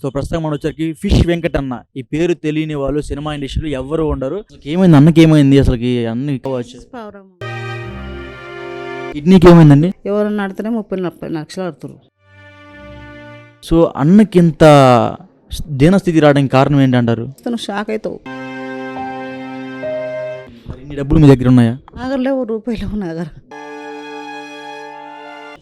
So ప్రస్తుతం మనం వచ్చరికి ఫిష్ వెంకట్ అన్న. ఈ పేరు తెలియని వాళ్ళు సినిమా ఇండస్ట్రీలో ఎవ్వరు ఉండరు. ఏమైంది అన్నకి, ఏమైంది అసలుకి అన్ని కిడ్నీకి ఏమైందండి? ఎవరన్నా ఆడితేనే 30-40 లక్షలు ఆడుతారు. సో అన్నకి ఇంత దీనస్థితి రావడానికి కారణం ఏంటంటారు? నువ్వు షాక్ అవుతావు. ఇన్ని డబ్బులు మీ దగ్గర ఉన్నాయా? నాగర్లేవు, రూపాయలు నాగర్.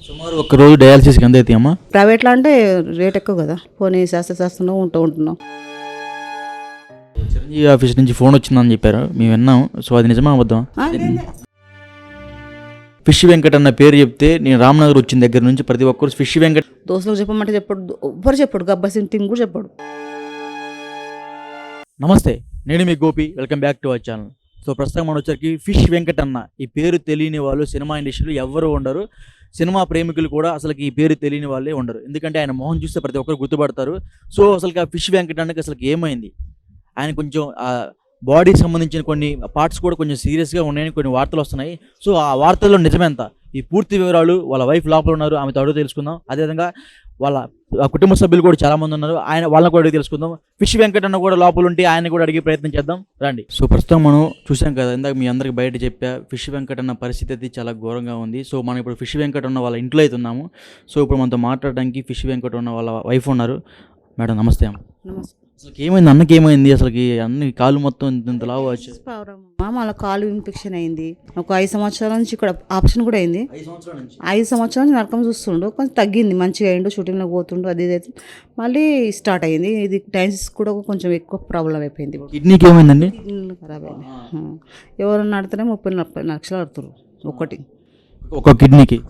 సుమారు ఒక రోజు డయాలసిస్కి ఎంత అవుతాయి అమ్మా? ప్రైవేట్లో అంటే రేట్ ఎక్కువ కదా, పోనీ శాస్త్రశాస్త్రంలో ఉంటున్నాం. చిరంజీవి ఆఫీస్ నుంచి ఫోన్ వచ్చిందని చెప్పారు, మేము విన్నాం. సో అది నిజమా అబద్ధం? ఫిష్ వెంకట్ అన్న పేరు చెప్తే నేను రామ్నగర్ వచ్చిన దగ్గర నుంచి ప్రతి ఒక్కరు ఫిష్ వెంకట్ దోస్తులకు చెప్పమంటే చెప్పాడు, ఎవ్వరు చెప్పాడు. గబ్బర్ సింగ్ టీం కూడా చెప్పాడు. నమస్తే, నేను మీ Gopi. Welcome back to our channel. So ప్రస్తుతం మనం వచ్చరికి ఫిష్ వెంకట్ అన్న. ఈ పేరు తెలియని వాళ్ళు సినిమా ఇండస్ట్రీలో ఎవ్వరు ఉండరు. సినిమా ప్రేమికులు కూడా అసలుకి ఈ పేరు తెలియని వాళ్ళే ఉండరు. ఎందుకంటే ఆయన మొహం చూస్తే ప్రతి ఒక్కరు గుర్తుపడతారు. సో అసలు ఆ ఫిష్ వెంకట్ అన్నకి అసలు ఏమైంది? ఆయన కొంచెం బాడీకి సంబంధించిన కొన్ని పార్ట్స్ కూడా కొంచెం సీరియస్గా ఉన్నాయని కొన్ని వార్తలు వస్తున్నాయి. సో ఆ వార్తల్లో నిజమెంత, ఈ పూర్తి వివరాలు వాళ్ళ వైఫ్ లోపల ఉన్నారు, ఆమెతో అడుగు తెలుసుకుందాం. అదేవిధంగా వాళ్ళ కుటుంబ సభ్యులు కూడా చాలా మంది ఉన్నారు, వాళ్ళని కూడా అడిగి తెలుసుకుందాం. ఫిష్ వెంకట్ అన్న కూడా లోపల ఉంటే ఆయన కూడా అడిగే ప్రయత్నం చేద్దాం, రండి. సో ప్రస్తుతం మనం చూసాం కదా, ఇందాక మీ అందరికి బయట చెప్పా, ఫిష్ వెంకట్ అన్న పరిస్థితి అయితే చాలా ఘోరంగా ఉంది. సో మనం ఇప్పుడు ఫిష్ వెంకట్ ఉన్న వాళ్ళ ఇంట్లో అయితే ఉన్నాము. సో ఇప్పుడు మనతో మాట్లాడడానికి ఫిష్ వెంకట్ ఉన్న వాళ్ళ వైఫ్ ఉన్నారు. మేడం నమస్తే అమ్మ. నమస్తే. అసలు ఏమైంది అన్నకి, ఏమైంది అసలుకి? అన్ని కాలు మొత్తం ఇంత లావు వచ్చి మళ్ళీ కాలు ఇన్ఫెక్షన్ అయింది. ఒక 5 సంవత్సరాల నుంచి ఇక్కడ ఆప్షన్ కూడా అయింది. 5 సంవత్సరాల నుంచి నరకం చూస్తుండు, కొంచెం తగ్గింది, మంచిగా అయిండు, షూటింగ్లో పోతుండు, అది ఇది మళ్ళీ స్టార్ట్ అయింది. ఇది డయాలసిస్ కూడా కొంచెం ఎక్కువ ప్రాబ్లం అయిపోయింది. కిడ్నీకి ఏమైందండి? కిడ్నీలు ఖరాబ్ అయింది. ఎవరన్నా ఆడితేనే 30-40 లక్షలు ఆడుతారు ఒకటి, ఒక కిడ్నీకి.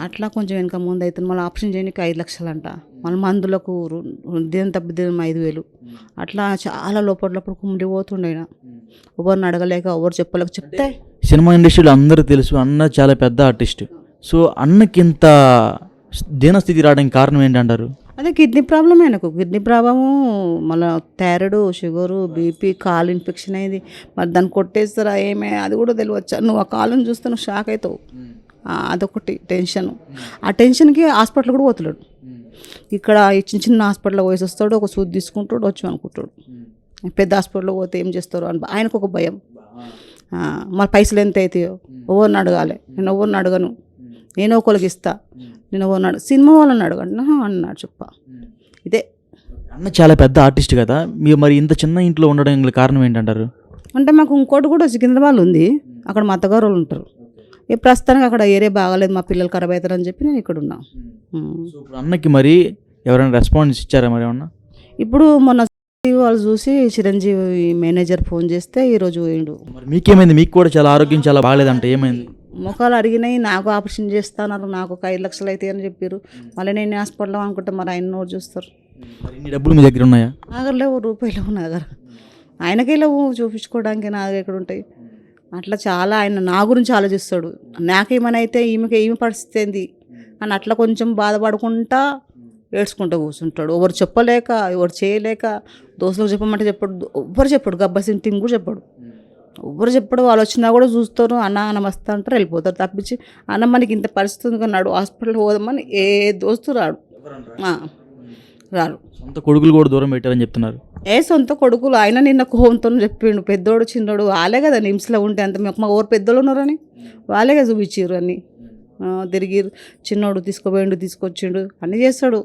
అట్లా కొంచెం వెనక ముందు అవుతుంది. మళ్ళీ ఆప్షన్ చేయడానికి 5 లక్షలు అంట. మళ్ళీ మందులకు దేని తప్పిదేం 5,000. అట్లా చాలా లోపల కుమిలిపోతుండే. ఎవరిని అడగలేక, ఎవరు చెప్పలేక చెప్తే సినిమా ఇండస్ట్రీలో అందరూ తెలుసు, అన్న చాలా పెద్ద ఆర్టిస్ట్. సో అన్నకి ఇంత దీనస్థితి రావడానికి కారణం ఏంటంటారు? అదే కిడ్నీ ప్రాబ్లం. ఆయనకు కిడ్నీ ప్రాబ్లము, మళ్ళీ థైరాయిడ్, షుగరు, బీపీ, కాలు ఇన్ఫెక్షన్ అయింది. మరి దాన్ని కొట్టేస్తారా ఏమే అది కూడా తెలియవచ్చా? నువ్వు ఆ కాలుని చూస్తే నువ్వు షాక్ అవుతావు. అదొకటి టెన్షన్. ఆ టెన్షన్కి హాస్పిటల్ కూడా పోతున్నాడు. ఇక్కడ ఈ చిన్న చిన్న హాస్పిటల్లో పోయేసి వస్తాడు, ఒక సూది తీసుకుంటాడు, వచ్చి అనుకుంటాడు. పెద్ద హాస్పిటల్లో పోతే ఏం చేస్తారు అని ఆయనకు ఒక భయం. మరి పైసలు ఎంత అవుతాయో ఎవరిని అడగాలి, నేను ఎవరిని అడగను, నేను ఒకరికి ఇస్తా, నేను ఎవరిని సినిమా వాళ్ళని అడగండి అన్నాడు. చెప్ప ఇదే. అన్న చాలా పెద్ద ఆర్టిస్ట్ కదా, మీరు మరి ఇంత చిన్న ఇంట్లో ఉండడం కారణం ఏంటంటారు? అంటే మాకు ఇంకోటి కూడా సికింద్రాబాద్ ఉంది, అక్కడ మా అత్తగారు వాళ్ళు ఉంటారు. ఈ ప్రస్తుతానికి అక్కడ ఏరియా బాగాలేదు, మా పిల్లలు ఖరాబ్ అవుతారని చెప్పి నేను ఇక్కడ ఉన్నా. అన్నకి మరి ఎవరైనా రెస్పాన్స్ ఇచ్చారా మరి ఏమన్నా? ఇప్పుడు మొన్న వాళ్ళు చూసి చిరంజీవి మేనేజర్ ఫోన్ చేస్తే ఈరోజు పోయిండు. మరి మీకేమైంది? మీకు కూడా చాలా ఆరోగ్యం చాలా బాగాలేదంట, ఏమైంది? ముఖాలు అడిగినాయి, నాకు ఆపరేషన్ చేస్తాన్నారు, నాకు ఒక 5 లక్షలు అవుతాయి అని చెప్పారు. మళ్ళీ నేను హాస్పిటల్లో అనుకుంటే మరి ఆయన నోరు చూస్తారు. ఇన్ని డబ్బులు మీ దగ్గర ఉన్నాయా? నాగర్లేవు, రూపాయలు నాగర్. ఆయనకే లేవు చూపించుకోవడానికి, నాగర్ ఎక్కడ ఉంటాయి? అట్లా చాలా ఆయన నా గురించి ఆలోచిస్తాడు. నాకేమైనా అయితే ఈమె పరిస్థితి ఏంది అని అట్లా కొంచెం బాధపడుకుంటా ఏడ్చుకుంటూ కూర్చుంటాడు. ఎవరు చెప్పలేక, ఎవరు చేయలేక, దోస్తులకు చెప్పమంటే చెప్పాడు, ఎవ్వరు చెప్పాడు. గబ్బర్ సింగ్ టీం కూడా చెప్పాడు, ఎవ్వరు చెప్పాడు. వాళ్ళు వచ్చినా కూడా చూస్తారు, అన్న నమస్తే అంటారు, వెళ్ళిపోతారు. తప్పించి అన్న మనకి ఇంత పరిస్థితి ఉంది కన్నాడు, హాస్పిటల్కి పోదామని ఏ దోస్తు రాడు. సొంత కొడుకులు కూడా దూరం పెట్టారని చెప్తున్నారు. సొంత కొడుకులు ఆయన నిన్న కోపంతో చెప్పిండు, పెద్దోడు చిన్నోడు వాళ్ళే కదా నిమ్స్లో ఉంటే అంత మా ఊరు పెద్దోళ్ళు ఉన్నారని వాళ్ళే కదా చూపించారు అన్నీ. తిరిగి చిన్నోడు తీసుకుపోయిండు, తీసుకొచ్చిండు, అన్నీ చేస్తాడు.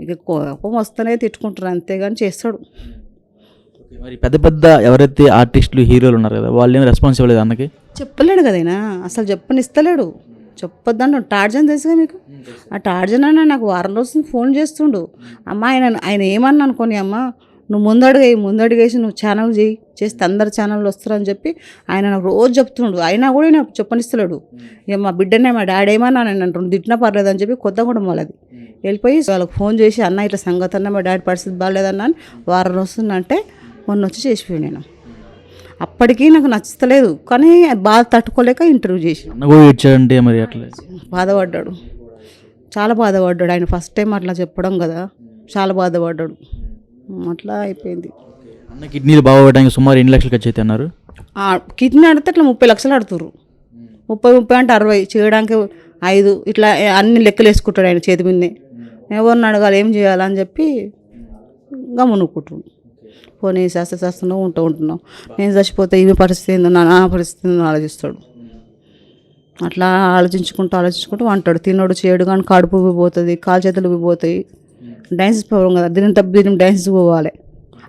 ఇక కోపం వస్తేనే తిట్టుకుంటారు అంతేగాని చేస్తాడు. మరి పెద్ద పెద్ద ఎవరైతే ఆర్టిస్టులు, హీరోలు ఉన్నారు కదా, వాళ్ళు ఏమి రెస్పాన్స్ ఇవ్వలేదు అన్నకి? చెప్పలేడు కదా ఆయన, అసలు చెప్పనిస్తలేడు. చెప్పొద్దంటు. టార్జన్ తెలుసుగా మీకు? ఆ టార్జన్ అన్న నాకు వారం రోజులు ఫోన్ చేస్తుండు. అమ్మ ఆయన ఏమన్నా అనుకోని, అమ్మ నువ్వు ముందడుగేసి నువ్వు ఛానల్ చేస్తే అందరు ఛానళ్ళు వస్తారని చెప్పి ఆయన నాకు రోజు చెప్తుండు. అయినా కూడా నాకు చెప్పనిస్తలేడు. ఇక మా బిడ్డనే మా డాడీ ఏమన్నా నన్ను తిట్టినా పర్లేదు అని చెప్పి కొత్త కూడా వాళ్ళది వెళ్ళిపోయి వాళ్ళకి ఫోన్ చేసి, అన్న ఇట్లా సంగతి అన్న మా డాడీ పరిస్థితి బాగాలేదన్నా అని వారం వస్తుందంటే మొన్న వచ్చి చేసిపోయాడు. నేను అప్పటికీ నాకు నచ్చలేదు, కానీ బాధ తట్టుకోలేక ఇంటర్వ్యూ చేసి మరి అట్లా బాధపడ్డాడు, చాలా బాధపడ్డాడు. ఆయన ఫస్ట్ టైం అట్లా చెప్పడం కదా, చాలా బాధపడ్డాడు. అట్లా అయిపోయింది. అన్న కిడ్నీలు బాగోవడానికి సుమారు 8 లక్షలు ఖర్చు అయితే అన్నారు. కిడ్నీ ఆడితే ఇట్లా 30 లక్షలు ఆడుతున్నారు. 30 అంటే 60 చేయడానికి 5 ఇట్లా అన్ని లెక్కలు వేసుకుంటాడు ఆయన చేతి మీదనే. ఎవరిని అడగాలి, ఏం చేయాలని చెప్పి గమ్మునుకుంటుండు. పోనీ చేస్తున్నావు ఉంటున్నావు, నేను చచ్చిపోతే ఇవి పరిస్థితి ఏందో నా పరిస్థితి ఏందో ఆలోచిస్తాడు. అట్లా ఆలోచించుకుంటూ అంటాడు. తినడు చేయడు కానీ కడుపు పోతుంది, కాలు చేతులు పోతాయి. డయాలసిస్ పోవడం కదా, దినం డయాలసిస్ పోవాలి.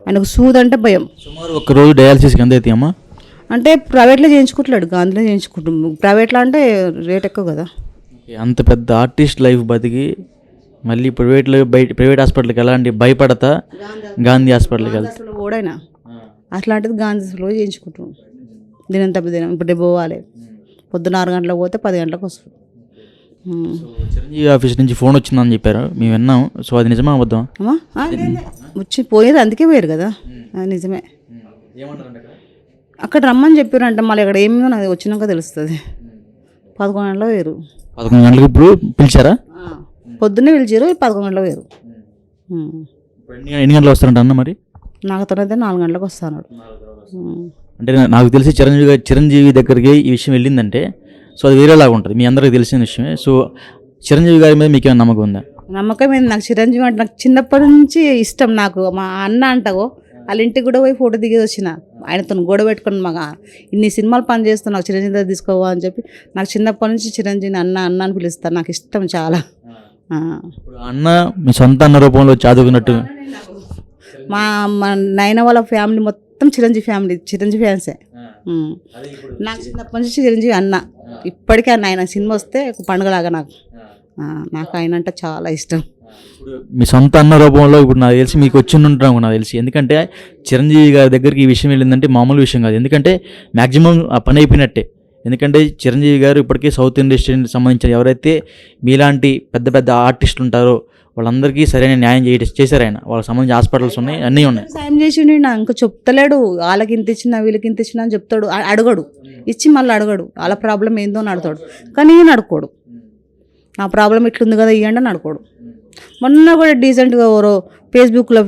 ఆయనకు సూది అంటే భయం. సుమారు ఒక రోజు డయాలసిస్కి ఎంత అవుతాయి అమ్మా? అంటే ప్రైవేట్లో చేయించుకుంటలేడు, గాంధీలో చేయించుకుంటాం. ప్రైవేట్లో అంటే రేట్ ఎక్కువ కదా. అంత పెద్ద ఆర్టిస్ట్ లైఫ్ బతికి మళ్ళీ ప్రైవేట్ హాస్పిటల్కి ఎలాంటి భయపడతా గాంధీ హాస్పిటల్కి వెళ్తా అసలు ఓడైనా అట్లాంటిది గాంధీలో చేయించుకుంటాం. దినం ఇప్పుడు పోవాలి. పొద్దున 6 గంటలకు పోతే 10 గంటలకు వస్తుంది. చిరంజీవి ఆఫీస్ నుంచి ఫోన్ వచ్చిందని చెప్పారు, మేము విన్నాం. సో అది నిజమా అబద్ధం? వచ్చి పోయారు, అందుకే పోయారు కదా. అది నిజమే. అక్కడ రమ్మని చెప్పారు అంటే మళ్ళీ ఇక్కడ ఏమిదో నాకు వచ్చినాక తెలుస్తుంది. 11 గంటలకు పోయారు. 11 గంటలకు ఇప్పుడు పిలిచారా? పొద్దున్నే పిలిచారు, 11 గంటలకు పోయారు. ఎన్ని గంటలు వస్తారంట అన్న? మరి నాకు తర్వాత 4 గంటలకు వస్తాను. అంటే నాకు తెలిసి చిరంజీవి దగ్గరికి ఈ విషయం వెళ్ళిందంటే సో అది వేరేలాగా ఉంటుంది, మీ అందరికీ తెలిసిన విషయమే. సో చిరంజీవి గారి మీద మీకు ఏమైనా నమ్మకం ఉందా? నమ్మకం ఏంది, నాకు చిరంజీవి అంటే నాకు చిన్నప్పటి నుంచి ఇష్టం. నాకు మా అన్న అంటగో వాళ్ళ ఇంటికి కూడా పోయి ఫోటో దిగేది వచ్చిన, ఆయనతో గొడవ పెట్టుకుని మాకు ఇన్ని సినిమాలు పని చేస్తాను, నాకు చిరంజీవి దగ్గర తీసుకోవా అని చెప్పి నాకు చిన్నప్పటి నుంచి చిరంజీవిని అన్న అని పిలుస్తాను. నాకు ఇష్టం చాలా. అన్న మీ సొంత అన్న రూపంలో చదువుకున్నట్టు మా నైనా వాళ్ళ ఫ్యామిలీ మొత్తం చిరంజీవి ఫ్యాన్సే. నాకు చిన్నప్పటి నుంచి చిరంజీవి అన్న. ఇప్పటికీ ఆయన సినిమా వస్తే ఒక పండుగలాగా నాకు ఆయన అంటే చాలా ఇష్టం. మీ సొంత అన్న రూపంలో ఇప్పుడు నాకు తెలిసి మీకు వచ్చి ఉంటాను నాకు తెలిసి. ఎందుకంటే చిరంజీవి గారి దగ్గరికి ఈ విషయం వెళ్ళిందంటే మామూలు విషయం కాదు. ఎందుకంటే మ్యాక్సిమం ఆ పని అయిపోయినట్టే. ఎందుకంటే చిరంజీవి గారు ఇప్పటికీ సౌత్ ఇండస్ట్రీకి సంబంధించిన ఎవరైతే మీలాంటి పెద్ద పెద్ద ఆర్టిస్టులు ఉంటారో వాళ్ళందరికీ సరైన న్యాయం చేశారు ఆయన. వాళ్ళకి సంబంధించిన హాస్పిటల్స్ ఉన్నాయి, అన్నీ ఉన్నాయి. సాయం చేసిండు. ఇంకా చెప్తలేడు, వాళ్ళకి ఇంత ఇచ్చినా వీళ్ళకి ఇంత ఇచ్చినా అని చెప్తాడు. అడగడు, ఇచ్చి మళ్ళీ అడగడు. వాళ్ళ ప్రాబ్లం ఏందో అని అడుగుతాడు. కానీ ఈయన అడుకోడు. నా ప్రాబ్లం ఇట్లుంది కదా ఇవ్వండి అని అడుకోడు. మొన్న కూడా డీసెంట్గా ఎవరో ఫేస్బుక్లో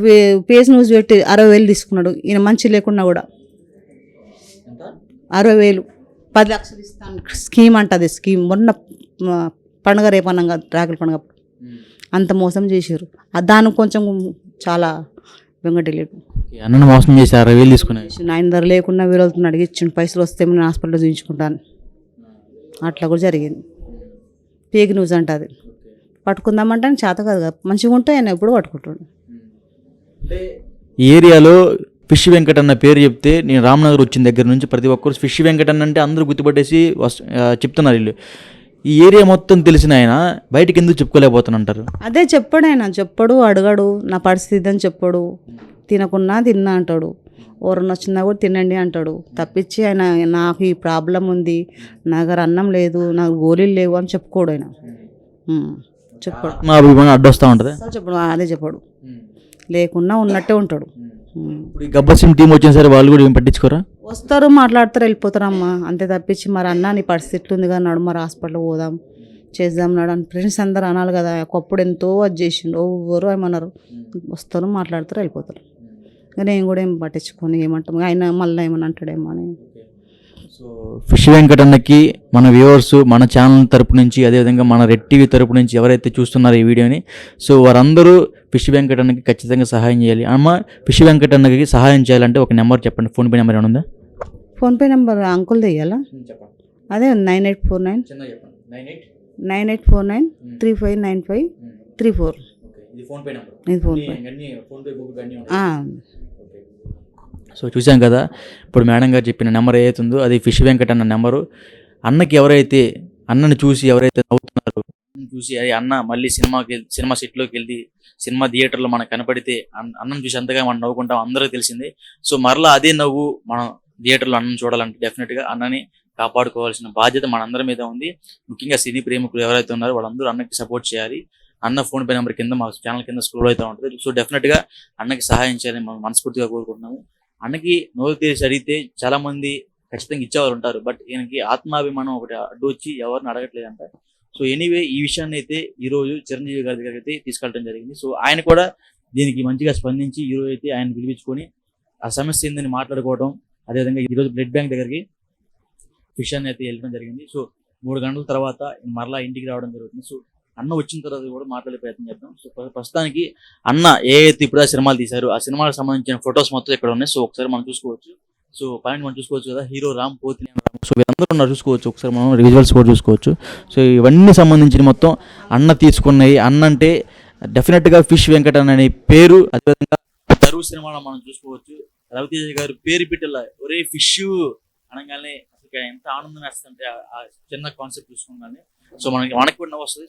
పేజ్ న్యూస్ పెట్టి 60,000 తీసుకున్నాడు. ఈయన మంచి లేకున్నా కూడా 60,000 10 లక్షలు ఇస్తాను స్కీమ్ అంటది. స్కీమ్ మొన్న పండుగ రేపనంగా రాఖీల పండుగ అంత మోసం చేశారు. దానికి కొంచెం చాలా వెంకటలేదు. అన్న మోసం చేసి 60,000 తీసుకున్నాను. ఆయన ధర లేకుండా వీళ్ళతో అడిగిచ్చిండు, పైసలు వస్తే నేను హాస్పిటల్లో చూపించుకుంటాను. అట్లా కూడా జరిగింది. ఫేక్ న్యూస్ అంట అది. పట్టుకుందామంటే ఆయన చేత కాదు కదా, మంచిగా ఉంటే ఆయన ఎప్పుడు పట్టుకుంటాడు. ఈ ఏరియాలో ఫిష్ వెంకట్ అన్న పేరు చెప్తే నేను రామ్నగర్ వచ్చిన దగ్గర నుంచి ప్రతి ఒక్కరు ఫిష్ వెంకట్ అన్న అంటే అందరూ గుర్తుపట్టేసి చెప్తున్నారు. వీళ్ళు ఈ ఏరియా మొత్తం తెలిసిన ఆయన బయటకు ఎందుకు చెప్పుకోలేకపోతానంటారు? అదే చెప్పాడు ఆయన. చెప్పడు, అడగడు, నా పరిస్థితి అని చెప్పడు. తినకున్నా తిన్నా అంటాడు. ఎవరన్నా వచ్చినా కూడా తినండి అంటాడు. తప్పించి ఆయన నాకు ఈ ప్రాబ్లం ఉంది, నా దగ్గర అన్నం లేదు, నాకు గోళీలు లేవు అని చెప్పుకోడు ఆయన. చెప్పాడు. మా అభిమానం అడ్డొస్తూ ఉంటుంది. చెప్పడు, అదే చెప్పాడు. లేకున్నా ఉన్నట్టే ఉంటాడు. ఇప్పుడు ఈ గబ్బర్ సింగ్ టీం వచ్చిన సరే వాళ్ళు కూడా ఏం పట్టించుకోరా? వస్తారు, మాట్లాడతారు, వెళ్ళిపోతారమ్మా. అంతే తప్పించి మరి అన్న నీ పరిస్థితి ఉంది కదా నాడు, మరి హాస్పిటల్ పోదాం చేద్దాం నాడు అని ఫ్రెండ్స్ అందరూ అనాలి కదా. ఒకప్పుడు ఎంతో అది చేసిండు, ఎవరు ఏమన్నారు. వస్తారు, మాట్లాడతారు, వెళ్ళిపోతారు. నేను కూడా ఏం పట్టించుకొని ఏమంటాం, ఆయన మళ్ళీ ఏమని అంటాడేమో అని. సో ఫిష్ వెంకట్ అన్నకి మన వ్యూవర్స్ మన ఛానల్ తరపు నుంచి అదేవిధంగా మన రెడ్ టీవీ తరపు నుంచి ఎవరైతే చూస్తున్నారో ఈ వీడియోని, సో వారందరూ ఫిష్ వెంకట్ అన్నకి ఖచ్చితంగా సహాయం చేయాలి. అమ్మ ఫిష్ వెంకట్ అన్నకి సహాయం చేయాలంటే ఒక నెంబర్ చెప్పండి, ఫోన్పే నెంబర్ ఏమైనా ఉందా? ఫోన్పే నెంబర్ అంకుల్ తెయ్యాలా? అదే 9849 359534. ఇది ఫోన్పే. సో చూసాం కదా, ఇప్పుడు మేడం గారు చెప్పిన నెంబర్ ఏదైతే ఉందో అది ఫిష్ వెంకట్ అన్న నెంబరు. అన్నకి ఎవరైతే అన్నని చూసి ఎవరైతే నవ్వుతున్నారో, చూసి అది అన్న మళ్ళీ సినిమా సెట్లోకి వెళ్ళి సినిమా థియేటర్లో మనకు కనపడితే అన్నం చూసి అంతగా మనం నవ్వుకుంటాం, అందరికీ తెలిసిందే. సో మరలా అదే నవ్వు మనం థియేటర్లో అన్నం చూడాలంటే డెఫినెట్గా అన్నని కాపాడుకోవాల్సిన బాధ్యత మనందరి మీద ఉంది. ముఖ్యంగా సినీ ప్రేమికులు ఎవరైతే ఉన్నారో వాళ్ళందరూ అన్నకి సపోర్ట్ చేయాలి. అన్న ఫోన్పే నెంబర్ కింద మా ఛానల్ కింద స్క్రోల్ అవుతూ ఉంటుంది. సో డెఫినెట్గా అన్నకి సహాయం చేయాలని మనం మనస్ఫూర్తిగా కోరుకుంటున్నాము. అన్నకి నోరు తీసి అడిగితే చాలా మంది ఖచ్చితంగా ఇచ్చేవారు ఉంటారు, బట్ ఈయనకి ఆత్మాభిమానం ఒకటి అడ్డు వచ్చి ఎవరిని అడగట్లేదంట. సో ఎనీవే ఈ విషయాన్ని అయితే ఈరోజు చిరంజీవి గారి దగ్గరికి అయితే తీసుకెళ్ళడం జరిగింది. సో ఆయన కూడా దీనికి మంచిగా స్పందించి ఈరోజు అయితే ఆయన పిలిపించుకొని ఆ సమస్య ఏందని మాట్లాడుకోవడం, అదేవిధంగా ఈరోజు బ్లడ్ బ్యాంక్ దగ్గరికి ఫిష్ అని అయితే వెళ్ళడం జరిగింది. సో 3 గంటల తర్వాత మరలా ఇంటికి రావడం జరుగుతుంది. సో అన్న వచ్చిన తర్వాత కూడా మాట్లాడే ప్రయత్నం చేద్దాం. సో ప్రస్తుతానికి అన్న ఏ అయితే ఇప్పుడు ఆ సినిమాలు తీశారు ఆ సినిమాలకు సంబంధించిన ఫొటోస్ మొత్తం ఇక్కడ ఉన్నాయి. సో ఒకసారి మనం చూసుకోవచ్చు. సో పాయింట్ మనం చూసుకోవచ్చు కదా, హీరో రామ్, పోతినేని రామ్, సో వీళ్ళందరూ ఉన్నారు చూసుకోవచ్చు. ఒకసారి మనం విజువల్స్ కూడా చూసుకోవచ్చు. సో ఇవన్నీ సంబంధించిన మొత్తం అన్న తీసుకున్నాయి. అన్న అంటే డెఫినెట్గా ఫిష్ వెంకట్ అనే పేరు. అదేవిధంగా తరువు సినిమాలో మనం చూసుకోవచ్చు, రవితేజ గారు పేరు పెట్టేలా ఒరే ఫిష్ అనగానే అసలు ఎంత ఆనందం వేస్తుంటే ఆ చిన్న కాన్సెప్ట్ చూసుకోగానే. సో మనకి కూడా నవ్వు వస్తుంది.